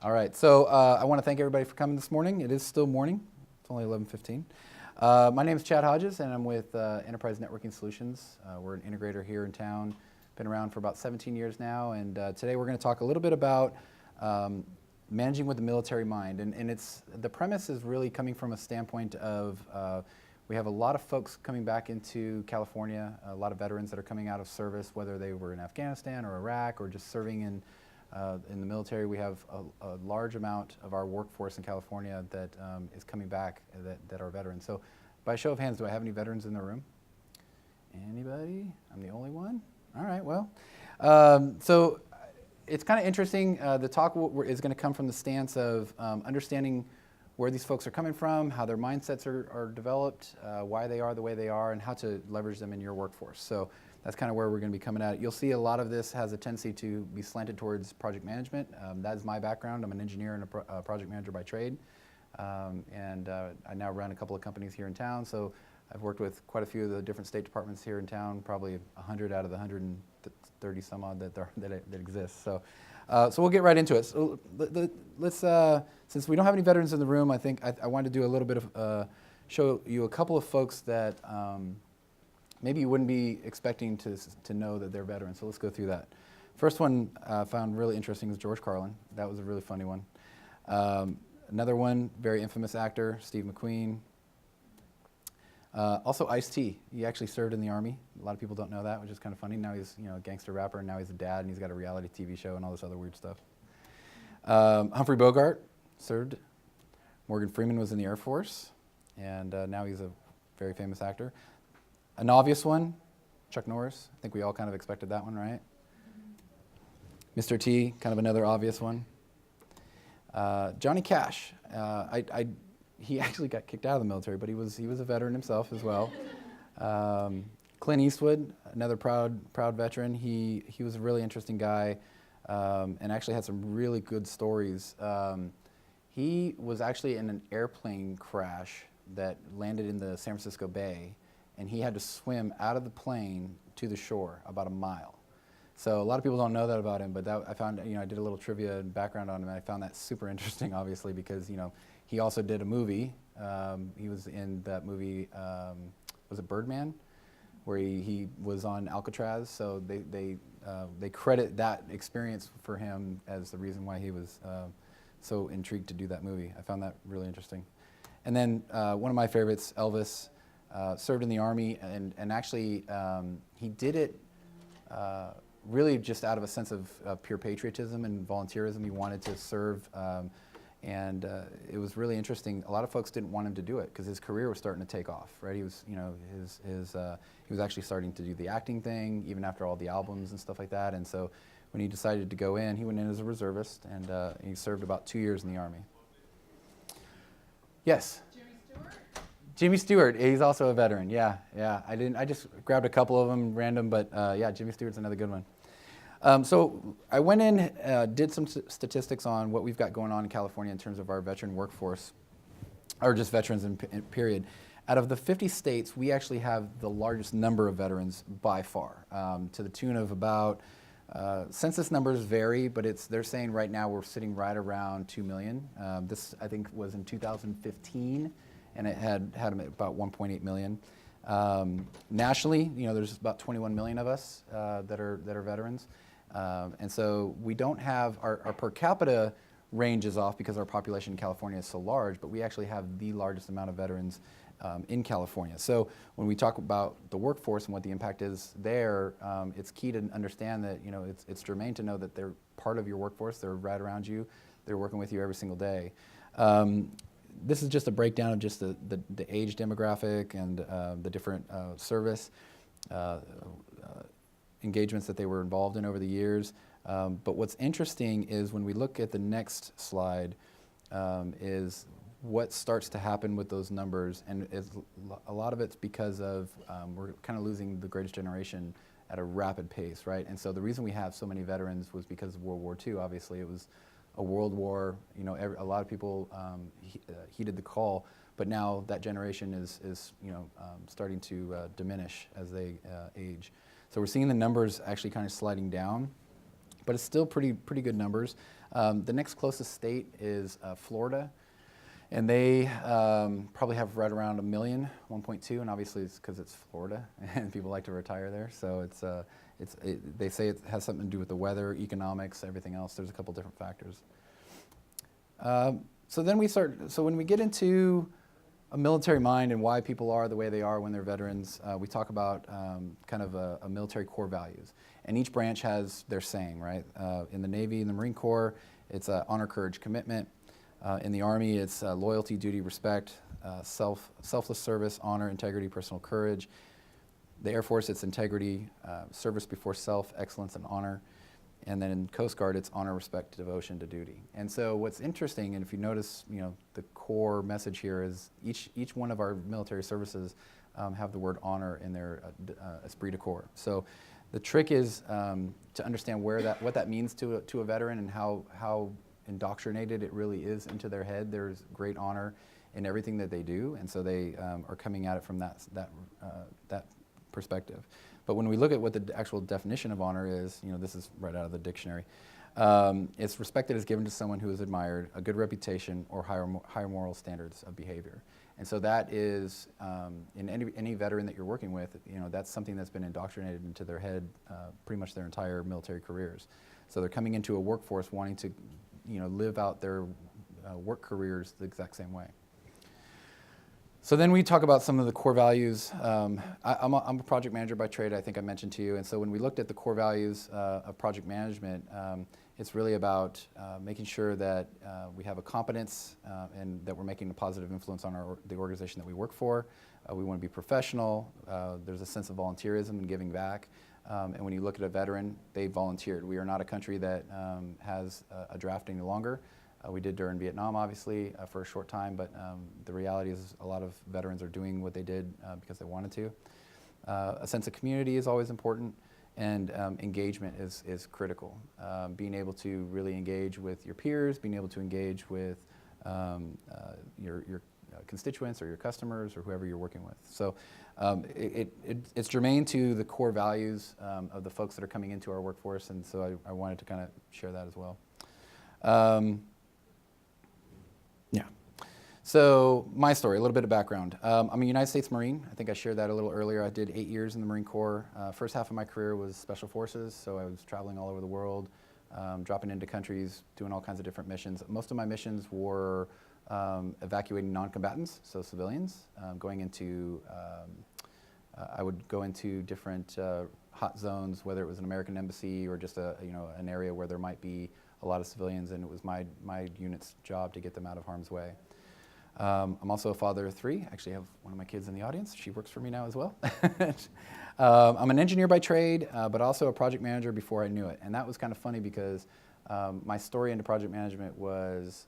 All right, so I want to thank everybody for coming this morning. It is still morning. It's only 11:15. My name is Chad Hodges, and I'm with Enterprise Networking Solutions. We're an integrator here in town. Been around for about 17 years now, and today we're going to talk a little bit about managing with the military mind. And the premise is really coming from a standpoint of we have a lot of folks coming back into California, a lot of veterans that are coming out of service, whether they were in Afghanistan or Iraq or just serving in the military. We have a large amount of our workforce in California that is coming back that are veterans. So by show of hands, do I have any veterans in the room? Anybody? I'm the only one? All right, well. So it's kind of interesting. The talk is going to come from the stance of understanding where these folks are coming from, how their mindsets are developed, why they are the way they are, and how to leverage them in your workforce. So that's kind of where we're going to be coming at it. You'll see a lot of this has a tendency to be slanted towards project management. That is my background. I'm an engineer and a project manager by trade. I now run a couple of companies here in town. So I've worked with quite a few of the different state departments here in town, probably 100 out of the 130 some odd that exist. So we'll get right into it. So let's, since we don't have any veterans in the room, I think I wanted to do a little bit of, show you a couple of folks that maybe you wouldn't be expecting to know that they're veterans. So let's go through that. First one I found really interesting is George Carlin. That was a really funny one. Another one, very infamous actor, Steve McQueen. Also Ice-T. He actually served in the Army. A lot of people don't know that, which is kind of funny. Now he's a gangster rapper, and now he's a dad, and he's got a reality TV show and all this other weird stuff. Humphrey Bogart served. Morgan Freeman was in the Air Force, and now he's a very famous actor. An obvious one, Chuck Norris. I think we all kind of expected that one, right? Mr. T, kind of another obvious one. Johnny Cash. He actually got kicked out of the military, but he was a veteran himself as well. Clint Eastwood, another proud veteran. He was a really interesting guy, and actually had some really good stories. He was actually in an airplane crash that landed in the San Francisco Bay, and he had to swim out of the plane to the shore about a mile. So a lot of people don't know that about him, but I found, I did a little trivia and background on him, and I found that super interesting, obviously, because, he also did a movie. He was in that movie, was it Birdman? Where he was on Alcatraz, so they credit that experience for him as the reason why he was so intrigued to do that movie. I found that really interesting. And then one of my favorites, Elvis, served in the Army, and actually he did it really just out of a sense of pure patriotism and volunteerism. He wanted to serve, and it was really interesting. A lot of folks didn't want him to do it because his career was starting to take off, right? He was, he was actually starting to do the acting thing, even after all the albums and stuff like that. And so when he decided to go in, he went in as a reservist, and he served about 2 years in the Army. Yes? Jimmy Stewart, he's also a veteran. Yeah. I just grabbed a couple of them random, but yeah, Jimmy Stewart's another good one. So I went in, did some statistics on what we've got going on in California in terms of our veteran workforce, or just veterans in period. Out of the 50 states, we actually have the largest number of veterans by far, to the tune of about, census numbers vary, but they're saying right now we're sitting right around 2 million. This, I think, was in 2015, and it had about 1.8 million. Nationally, there's about 21 million of us that are veterans. And so we don't have, our per capita range is off because our population in California is so large, but we actually have the largest amount of veterans in California. So when we talk about the workforce and what the impact is there, it's key to understand that it's germane to know that they're part of your workforce, they're right around you, they're working with you every single day. This is just a breakdown of just the age demographic and the different service engagements that they were involved in over the years. But what's interesting is when we look at the next slide is what starts to happen with those numbers, and a lot of it's because of we're kind of losing the greatest generation at a rapid pace, right? And so the reason we have so many veterans was because of World War II. Obviously, it was a world war. A lot of people heeded the call, but now that generation is starting to diminish as they age. So we're seeing the numbers actually kind of sliding down, but it's still pretty good numbers. The next closest state is Florida, and they probably have right around 1 million, 1.2, and obviously it's because it's Florida and people like to retire there. So they say it has something to do with the weather, economics, everything else. There's a couple different factors. So when we get into a military mind and why people are the way they are when they're veterans, we talk about kind of a military core values. And each branch has their saying, right? In the Navy and the Marine Corps, it's honor, courage, commitment. In the Army, it's loyalty, duty, respect, selfless service, honor, integrity, personal courage. The Air Force, it's integrity, service before self, excellence, and honor. And then in Coast Guard, it's honor, respect, devotion to duty. And so what's interesting, and if you notice, the core message here is each one of our military services have the word honor in their esprit de corps. So the trick is to understand what that means to a veteran and how indoctrinated it really is into their head. There's great honor in everything that they do, and so they are coming at it from that perspective. But when we look at what the actual definition of honor is, this is right out of the dictionary. It's respect that is given to someone who is admired, a good reputation, or higher moral standards of behavior. And so that is, in any veteran that you're working with, that's something that's been indoctrinated into their head pretty much their entire military careers. So they're coming into a workforce wanting to, live out their work careers the exact same way. So then we talk about some of the core values. I'm a project manager by trade, I think I mentioned to you. And so when we looked at the core values of project management, it's really about making sure that we have a competence and that we're making a positive influence on the organization that we work for. We want to be professional. There's a sense of volunteerism and giving back. And when you look at a veteran, they volunteered. We are not a country that has a draft any longer. We did during Vietnam, obviously, for a short time, but the reality is a lot of veterans are doing what they did because they wanted to. A sense of community is always important, and engagement is critical. Being able to really engage with your peers, being able to engage with your constituents or your customers or whoever you're working with. So it's germane to the core values of the folks that are coming into our workforce, and so I wanted to kind of share that as well. So my story, a little bit of background. I'm a United States Marine. I think I shared that a little earlier. I did 8 years in the Marine Corps. First half of my career was Special Forces, so I was traveling all over the world, dropping into countries, doing all kinds of different missions. Most of my missions were evacuating non-combatants, so civilians, going into, I would go into different hot zones, whether it was an American embassy or just an area where there might be a lot of civilians, and it was my unit's job to get them out of harm's way. I'm also a father of 3. Actually, I have one of my kids in the audience. She works for me now as well. I'm an engineer by trade, but also a project manager before I knew it. And that was kind of funny because my story into project management was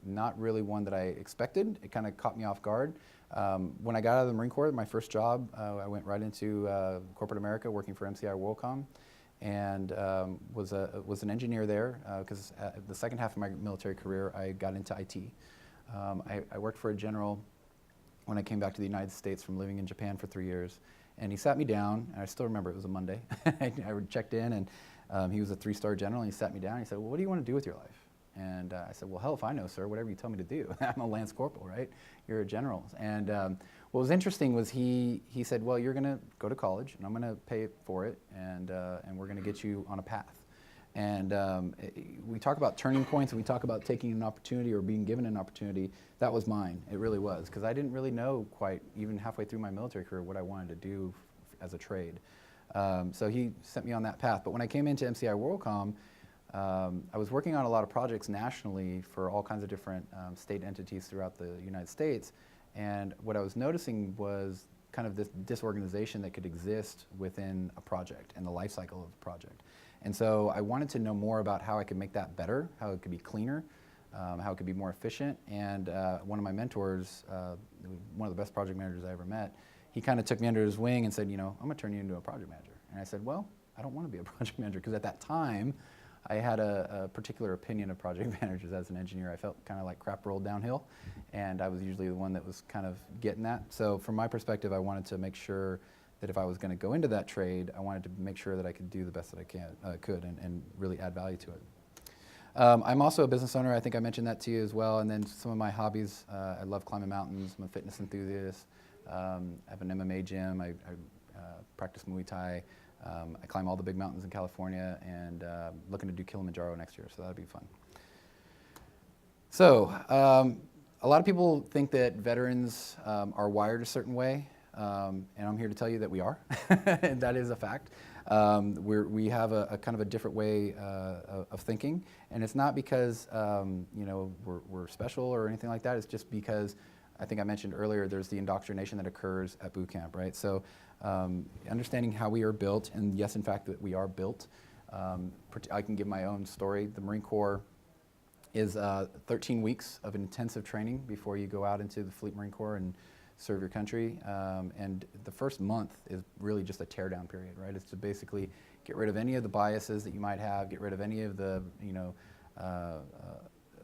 not really one that I expected. It kind of caught me off guard. When I got out of the Marine Corps, my first job, I went right into corporate America working for MCI WorldCom, and was an engineer there because the second half of my military career, I got into IT. I worked for a general when I came back to the United States from living in Japan for 3 years, and he sat me down, and I still remember it was a Monday. I checked in, and he was a 3-star general, and he sat me down, and he said, well, what do you want to do with your life? And I said, well, hell if I know, sir, whatever you tell me to do. I'm a Lance Corporal, right? You're a general. And what was interesting was he said, well, you're going to go to college, and I'm going to pay for it, and we're going to get you on a path. And we talk about turning points, and we talk about taking an opportunity or being given an opportunity. That was mine. It really was, because I didn't really know quite, even halfway through my military career, what I wanted to do as a trade. So he sent me on that path. But when I came into MCI WorldCom, I was working on a lot of projects nationally for all kinds of different state entities throughout the United States. And what I was noticing was kind of this disorganization that could exist within a project and the life cycle of the project. And so I wanted to know more about how I could make that better, how it could be cleaner, how it could be more efficient. And one of my mentors, one of the best project managers I ever met, he kind of took me under his wing and said, I'm going to turn you into a project manager. And I said, well, I don't want to be a project manager, because at that time, I had a particular opinion of project managers as an engineer. I felt kind of like crap rolled downhill, and I was usually the one that was kind of getting that. So from my perspective, I wanted to make sure that if I was going to go into that trade, I wanted to make sure that I could do the best that I could and really add value to it. I'm also a business owner. I think I mentioned that to you as well. And then some of my hobbies, I love climbing mountains. I'm a fitness enthusiast. I have an MMA gym. I practice Muay Thai. I climb all the big mountains in California, and looking to do Kilimanjaro next year, so that'll be fun. So a lot of people think that veterans are wired a certain way, and I'm here to tell you that we are, and that is a fact. We have a kind of a different way of thinking, and it's not because you know, we're special or anything like that. It's just because I think I mentioned earlier, there's the indoctrination that occurs at boot camp, right? So understanding how we are built, and yes, in fact, that we are built. I can give my own story. The Marine Corps is 13 weeks of intensive training before you go out into the Fleet Marine Corps and serve your country. And the first month is really just a teardown period, right? It's to basically get rid of any of the biases that you might have, get rid of any of the, you know,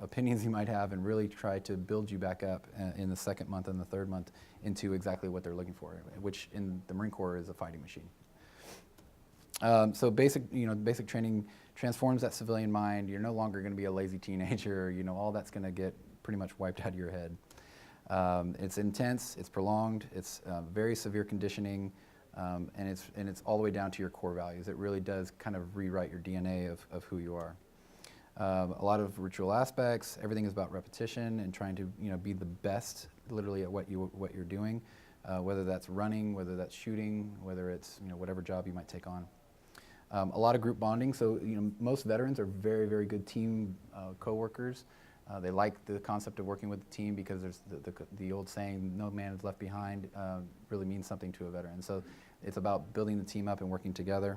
opinions you might have, and really try to build you back up in the second month and the third month into exactly what they're looking for, which in the Marine Corps is a fighting machine. So basic training transforms that civilian mind. You're no longer going to be a lazy teenager. You know, all that's going to get pretty much wiped out of your head. It's intense, it's prolonged, it's very severe conditioning, and it's all the way down to your core values. It really does kind of rewrite your DNA of who you are. A lot of ritual aspects. Everything is about repetition and trying to, you know, be the best, literally, at what you're doing, whether that's running, whether that's shooting, whether it's, you know, whatever job you might take on. A lot of group bonding. So, you know, most veterans are very, very good team co-workers. They like the concept of working with the team because there's the old saying, "No man is left behind," really means something to a veteran. So it's about building the team up and working together.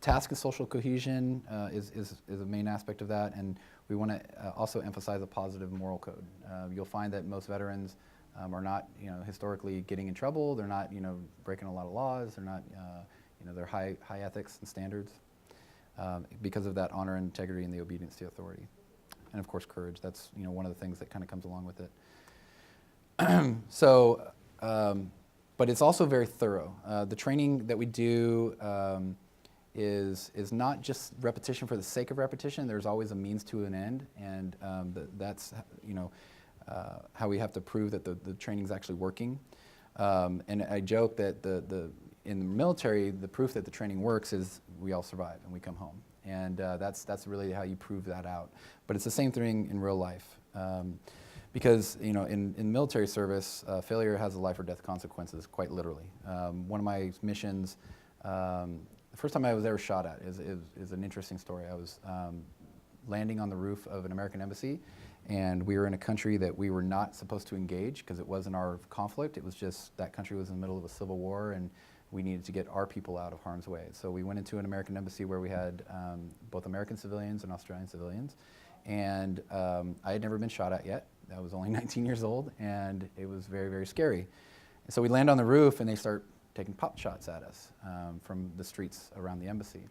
Task and social cohesion is a main aspect of that, and we want to also emphasize a positive moral code. You'll find that most veterans are not, you know, historically getting in trouble. They're not, you know, breaking a lot of laws. They're not, you know, they're high ethics and standards because of that honor and integrity and the obedience to authority, and of course courage. That's, you know, one of the things that kind of comes along with it. So. But it's also very thorough. The training that we do is not just repetition for the sake of repetition. There's always a means to an end, and that's, you know, how we have to prove that the training's actually working. And I joke that in the military, the proof that the training works is we all survive and we come home, and that's really how you prove that out. But it's the same thing in real life. Because, you know, in military service, failure has a life or death consequences, quite literally. One of my missions, the first time I was ever shot at is an interesting story. I was landing on the roof of an American embassy, and we were in a country that we were not supposed to engage because it wasn't our conflict. It was just that country was in the middle of a civil war, and we needed to get our people out of harm's way. So we went into an American embassy where we had both American civilians and Australian civilians, and I had never been shot at yet. I was only 19 years old, and it was very, very scary. And so we land on the roof, and they start taking pop shots at us from the streets around the embassy.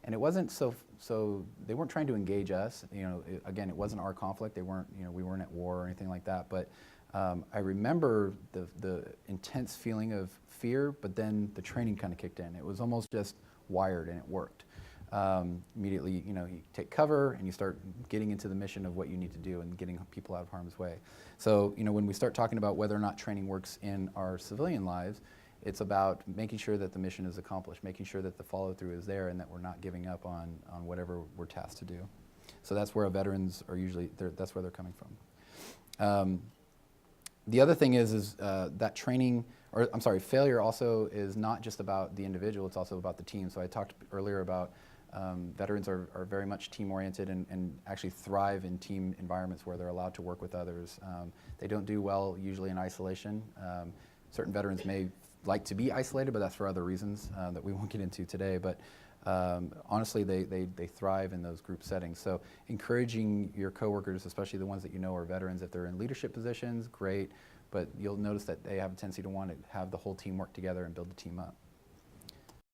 And it wasn't so they weren't trying to engage us. You know, again, it wasn't our conflict. They weren't, you know, we weren't at war or anything like that. But I remember the intense feeling of fear, but then the training kind of kicked in. It was almost just wired, and it worked. Immediately, you know, you take cover and you start getting into the mission of what you need to do and getting people out of harm's way. So, you know, when we start talking about whether or not training works in our civilian lives, it's about making sure that the mission is accomplished, making sure that the follow-through is there, and that we're not giving up on whatever we're tasked to do. So that's where veterans are usually, that's where they're coming from. The other thing is that training, or I'm sorry, failure also is not just about the individual, it's also about the team. So I talked earlier about veterans are very much team-oriented and actually thrive in team environments where they're allowed to work with others. They don't do well usually in isolation. Certain veterans may like to be isolated, but that's for other reasons that we won't get into today. But honestly, they thrive in those group settings. So encouraging your coworkers, especially the ones that you know are veterans, if they're in leadership positions, great. But you'll notice that they have a tendency to want to have the whole team work together and build the team up.